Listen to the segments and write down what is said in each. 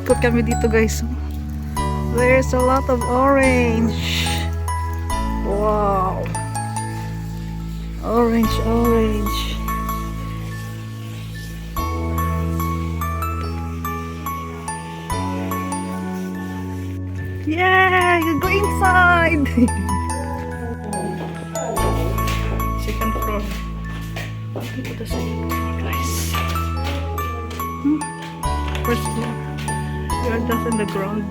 Ikot kami dito guys. There's a lot of orange. Wow. Orange. Yeah, you go inside. Second floor. Dito the second floor guys. First floor. We are just on the ground.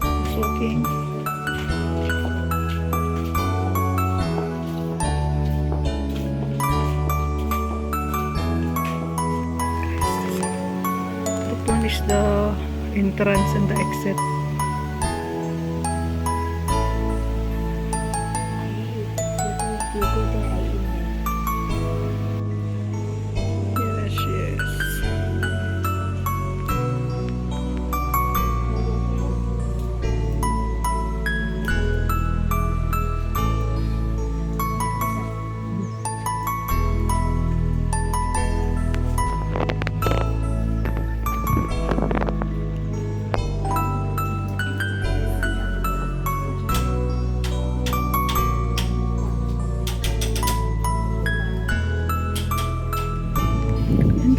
It's okay. This one is the entrance and the exit.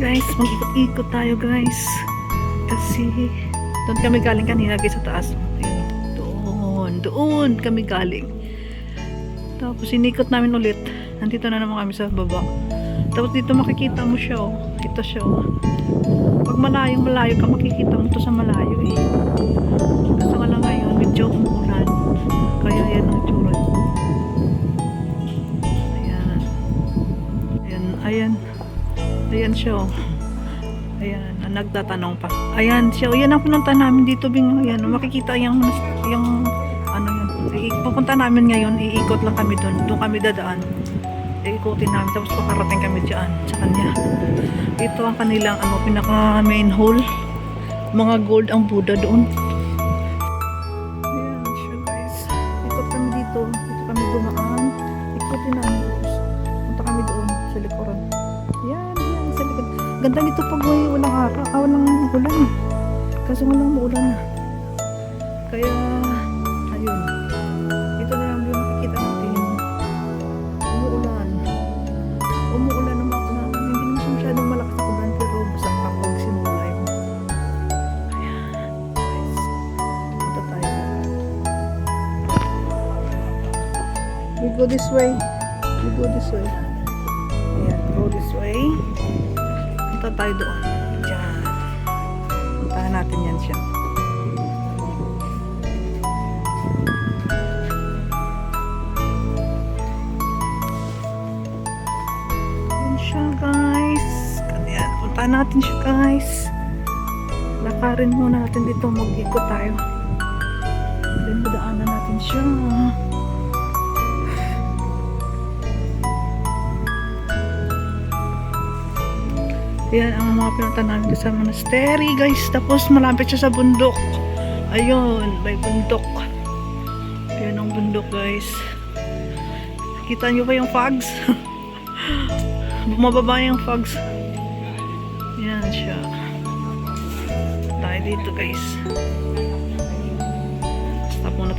Guys, mag-ikot-ikot tayo guys kasi doon kami galing kanina guys sa taas. Ayun, doon kami galing, tapos inikot namin ulit. Nandito na naman kami sa baba, tapos dito makikita mo siya oh. Ito siya oh. Pag malayo ka makikita mo to sa malayo eh. Kaso nga lang ngayon medyo umuulan, kaya yan ang itsura. Ayan siya oh. Ayan, nagtatanong pa. Ayan siya. Ayan ang pununta namin dito bing. Ayan, makikita yung ano yun. Pupunta namin ngayon, iikot lang kami doon. Doon kami dadaan. Iikutin namin tapos pakarating kami diyan sa kanya. Ito ang kanilang pinaka main hall. Mga gold ang Buddha doon. Ayan siya guys. Ikot kami dito. Dito kami dumaan. Ikutin namin tapos punta kami doon sa likuran. Yan sa likod. Ganda nito pag may walang araw, walang ulan eh. Kasi walang uulan na. Kaya ayun. Ito na lang yung makikita natin. Umuulan naman ako na. Hindi naman masyadong malakas na ulan pero basta kapag simula yun. Ayan. Guys. Punta tayo. We go this way. Ayan, go this way. Punta tayo doon. Diyan. Puntahan natin yan siya. Yan siya guys. Ayan, puntahan natin siya guys. Lakarin muna natin dito. Mag-ikot tayo. Then madaanan natin siya. Yan ang mga pinunta namin sa monastery guys. Tapos malapit siya sa bundok. Ayun, may bundok. Yan ang bundok guys. Kita nyo ba yung fogs? Bumababa yung fogs. Yan siya. Tayo dito guys.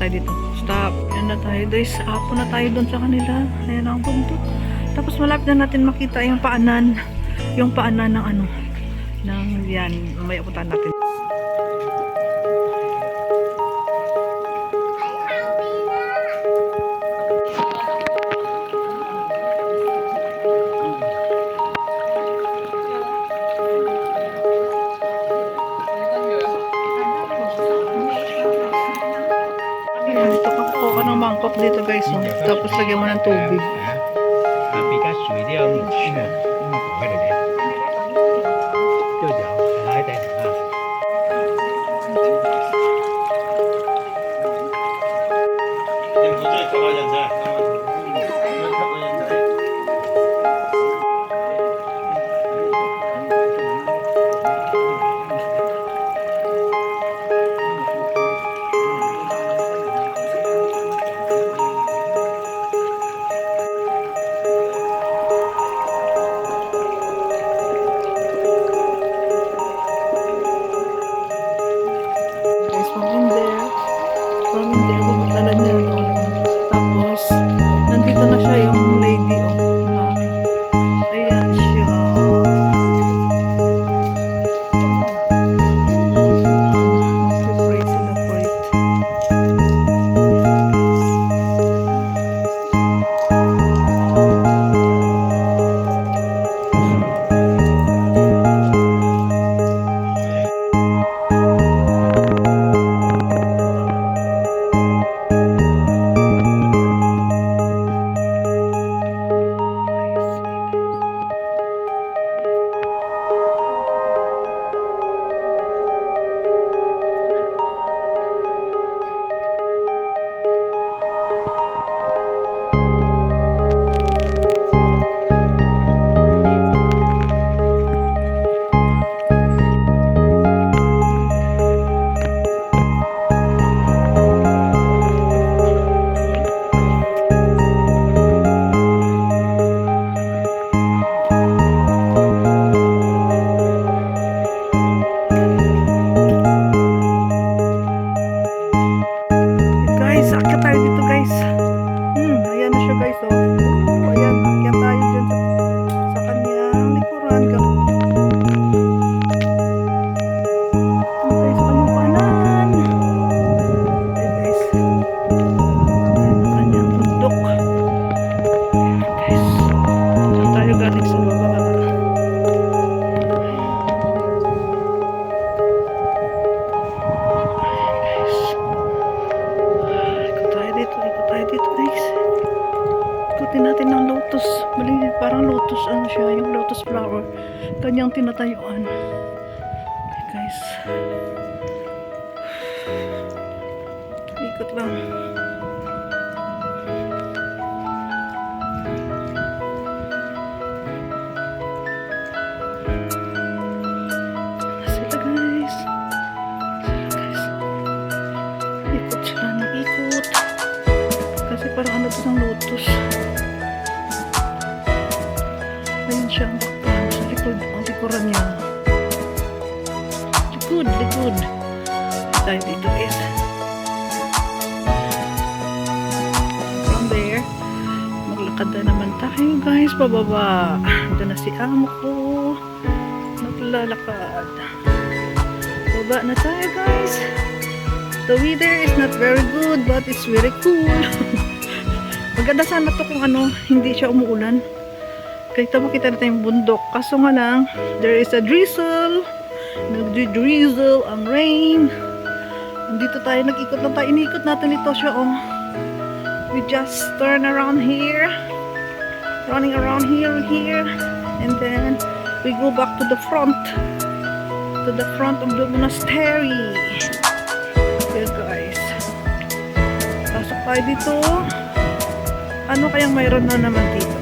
tayo dito. Stop. Ayan na tayo guys. Apo na tayo doon sa kanila. Ayan ang bundok. Tapos malapit na natin makita yung paanan. Yung paanan ng ano. Ng yan. May aputan natin. Ito kakuha ka ng mangkok dito guys. Oh. Tapos lagyan mo ng tubig. 比較水啲有木喺度嘅，都有喺地啊。你唔好再吸下人仔，吸下人仔。Pumunta na niya doon. Tapos, nandito na siya yung lady. Oh. Ayan siya. Pray sila for it. Ayan na siya guys, oh. Ayan, akyat tayo dyan sa kanyang likuran. Tayo sa kanyang panan. Ayan guys. Kanyang bundok. Guys, dito tayo galing sa baba. Dito guys, ikutin natin ng lotus. Mali, parang lotus, ano siya, yung lotus flower, kanyang tinatayuan. Okay guys, ikot lang. Sila guys, ikot sila ng ikot. Kasi parang ano ito ng lotus. Ayun siya ang bakpan. Sa likod, ang likuran niya. Likod. Tayo dito guys. From there, maglakad na naman tayo guys, pababa. Ito na si amo ko. Naglalakad. Baba na tayo guys. The weather is not very good, but it's very cool. Maganda sana to kung ano, hindi siya umuulan. Kahit makita natin yung bundok. Kaso nga lang, there is a drizzle. Nag-drizzle ang rain. Dito tayo, nag-ikot lang tayo. Inikot natin ito siya, oh. We just turn around here. Running around here. And then, we go back to the front. To the front of the monastery. Here guys, pasok tayo dito. Ano kayang mayroon na naman dito?